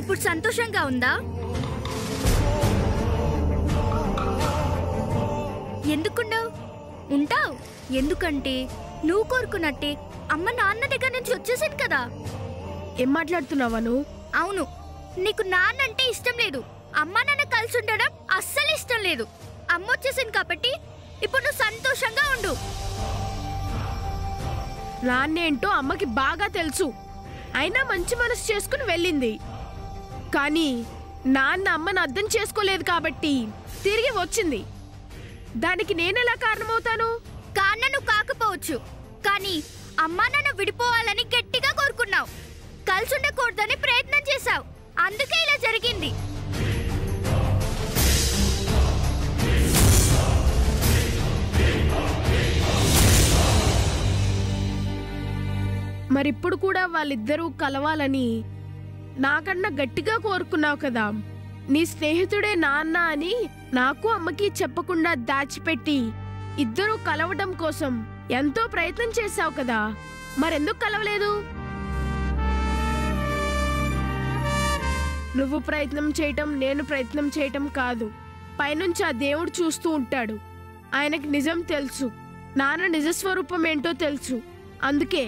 ఇప్పుడు సంతోషంగా ఉందా? ఎందుకుండవు? ఉంటావు. ఎందుకంటే నువ్వు కోరుకున్నట్టే అమ్మ నాన్న దగ్గర నుంచి వచ్చేసింది కదా. ఏం మాట్లాడుతున్నావా నువ్వు? అవును, నీకు నాన్న అంటే ఇష్టం లేదు, అమ్మ నాన్న కలిసి ఉండడం అస్సలు ఇష్టం లేదు. అమ్మ వచ్చేసింది కాబట్టి ఇప్పుడు నువ్వు సంతోషంగా ఉండు. నాన్నేంటో అమ్మకి బాగా తెలుసు. అయినా మంచి మనసు చేసుకుని వెళ్ళింది. కానీ నాన్న అమ్మని అర్థం చేసుకోలేదు కాబట్టి తిరిగి వచ్చింది. దానికి నేనెలా కారణమవుతాను? కారణం నువ్వు కాకపోవచ్చు, కానీ అమ్మా నాన్న విడిపోవాలని గట్టిగా కోరుకున్నావు. కలిసి ఉండకూడదని ప్రయత్నం చేశావు. అందుకే ఇలా జరిగింది. మరిప్పుడు కూడా వాళ్ళిద్దరూ కలవాలని నాకన్నా గట్టిగా కోరుకున్నావు కదా. నీ స్నేహితుడే నాన్న అని నాకు అమ్మకి చెప్పకుండా దాచిపెట్టి ఇద్దరూ కలవడం కోసం ఎంతో ప్రయత్నం చేశావు కదా. మరెందుకు కలవలేదు? నువ్వు ప్రయత్నం చేయటం, నేను ప్రయత్నం చేయటం కాదు. పైనుంచి ఆ దేవుడు చూస్తూ ఉంటాడు. ఆయనకి నిజం తెలుసు, నాన్న నిజస్వరూపం ఏంటో తెలుసు. అందుకే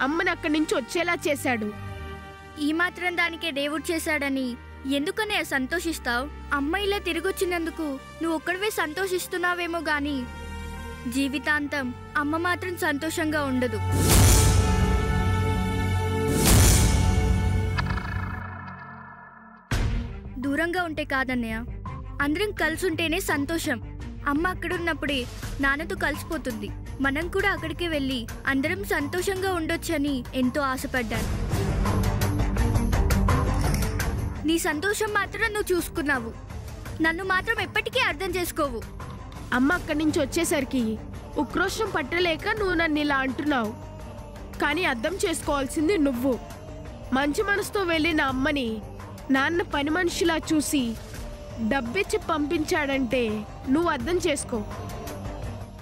అమ్మని అక్కడి నుంచి వచ్చేలా చేశాడు. ఈ మాత్రం దానికే దేవుడు చేశాడని ఎందుకనే సంతోషిస్తావు? అమ్మ ఇలా తిరిగొచ్చినందుకు నువ్వు ఒక్కడివే సంతోషిస్తున్నావేమో గాని జీవితాంతం అమ్మ మాత్రం సంతోషంగా ఉండదు. దూరంగా ఉంటే కాదన్నయ్య, అందరం కలిసి ఉంటేనే సంతోషం. అమ్మ అక్కడున్నప్పుడే నాన్నతో కలిసిపోతుంది. మనం కూడా అక్కడికి వెళ్ళి అందరం సంతోషంగా ఉండొచ్చని ఎంతో ఆశపడ్డాను. నీ సంతోషం మాత్రం నువ్వు చూసుకున్నావు, నన్ను మాత్రం ఎప్పటికీ అర్థం చేసుకోవు. అమ్మ అక్కడి నుంచి వచ్చేసరికి ఉక్రోషం పట్టలేక నువ్వు నన్ను ఇలా అంటున్నావు. కానీ అర్థం చేసుకోవాల్సింది నువ్వు. మంచి మనసుతో వెళ్ళిన అమ్మని నాన్న పని మనిషిలా చూసి డబ్బిచ్చి పంపించాడంటే నువ్వు అర్థం చేసుకో.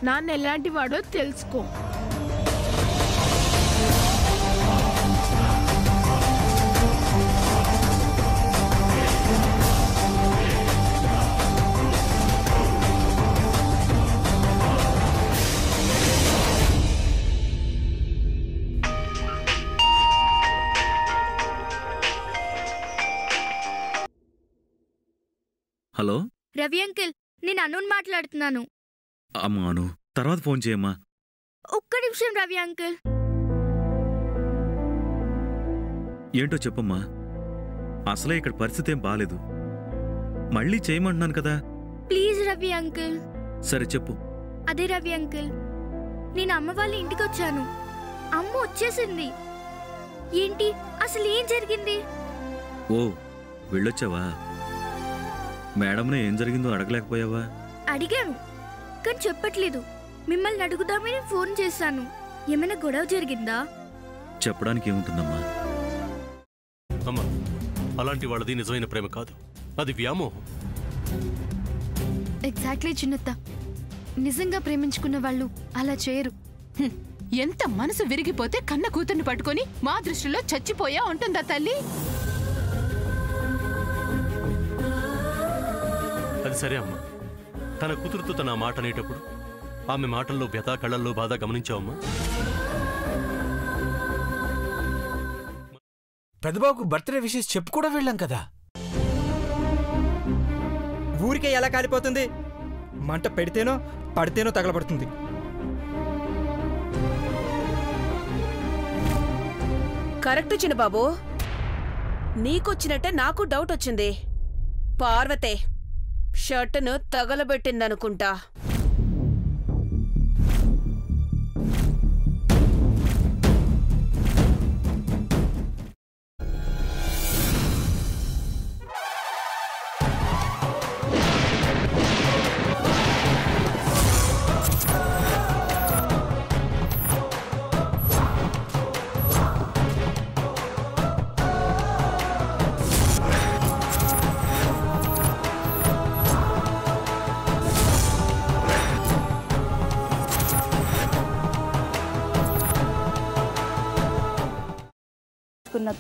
నాన్న ఎలాంటి వాడో తెలుసుకో. హలో రవి అంకిల్, నేను అనున్ మాట్లాడుతున్నాను. అమ్మా అను, తర్వాత ఫోన్ చేయమ్మా. ఒక్క నిమిషం రవి అంకిల్. ఏంటో చెప్పమ్మా. అసలే ఇక్కడ పరిస్థితి ఏం బాలేదు. మళ్ళీ చేయమంటున్నాను కదా. Please Ravi uncle. సరే చెప్పు. అదే రవి అంకిల్, నేను అమ్మ వాళ్ళ ఇంటికి వచ్చాను. అమ్మ వచ్చేసింది. ఏంటి అసలు ఏం జరిగింది? ఓ, వెళ్ళొచ్చావా? మేడంనే ఏం జరిగిందో అడగలేకపోయావా? అడిగాను, కానీ చెప్పట్లేదు. మిమ్మల్ని అడుగుదామని ఫోన్ చేశాను. ఏమైనా గొడవ జరిగిందా? చెప్పడానికి ఏముంటుందమ్మా. అమ్మా, అలాంటి వాళ్ళది నిజమైన ప్రేమ కాదు, అది వ్యామోహం. ఎగ్జాక్ట్లీ చిన్నత్త. నిజంగా ప్రేమించుకున్న వాళ్ళు అలా చేయరు. ఎంత మనసు విరిగిపోతే కన్న కూతుర్ని పట్టుకొని మా దృష్టిలో చచ్చిపోయా ఉంటుందా తల్లి? అది సరే అమ్మా, తన కూతురుతో తన మాట అనేటప్పుడు ఆమె మాటల్లో వ్యథ, కళ్ళల్లో బాధ గమనించావమ్మా? పెద్దబాబుకు బర్త్డే విషెస్ చెప్పు కూడా వెళ్ళాం కదా. ఊరికే ఎలా కాలిపోతుంది? మంట పెడితేనో పడితేనో తగలబడుతుంది. కరెక్ట్ చిన్నబాబు, నీకొచ్చినట్టే నాకు డౌట్ వచ్చింది. పార్వతే షర్టును తగలబెట్టిందనుకుంటా.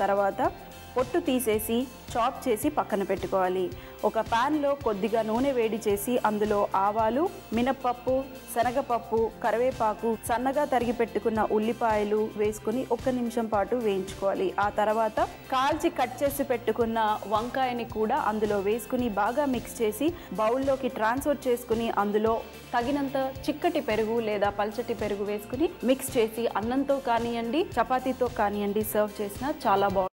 తర్వాత పొట్టు తీసేసి చాప్ చేసి పక్కన పెట్టుకోవాలి. ఒక ప్యాన్లో కొద్దిగా నూనె వేడి చేసి అందులో ఆవాలు, మినప్పప్పు, శనగపప్పు, కరివేపాకు, సన్నగా తరిగి పెట్టుకున్న ఉల్లిపాయలు వేసుకుని 1 నిమిషం పాటు వేయించుకోవాలి. ఆ తర్వాత కాల్చి కట్ చేసి పెట్టుకున్న వంకాయని కూడా అందులో వేసుకుని బాగా మిక్స్ చేసి బౌల్లోకి ట్రాన్స్ఫర్ చేసుకుని అందులో తగినంత చిక్కటి పెరుగు లేదా పల్చటి పెరుగు వేసుకుని మిక్స్ చేసి అన్నంతో కానివ్వండి, చపాతీతో కానివ్వండి సర్వ్ చేసినా చాలా బాగుంటుంది.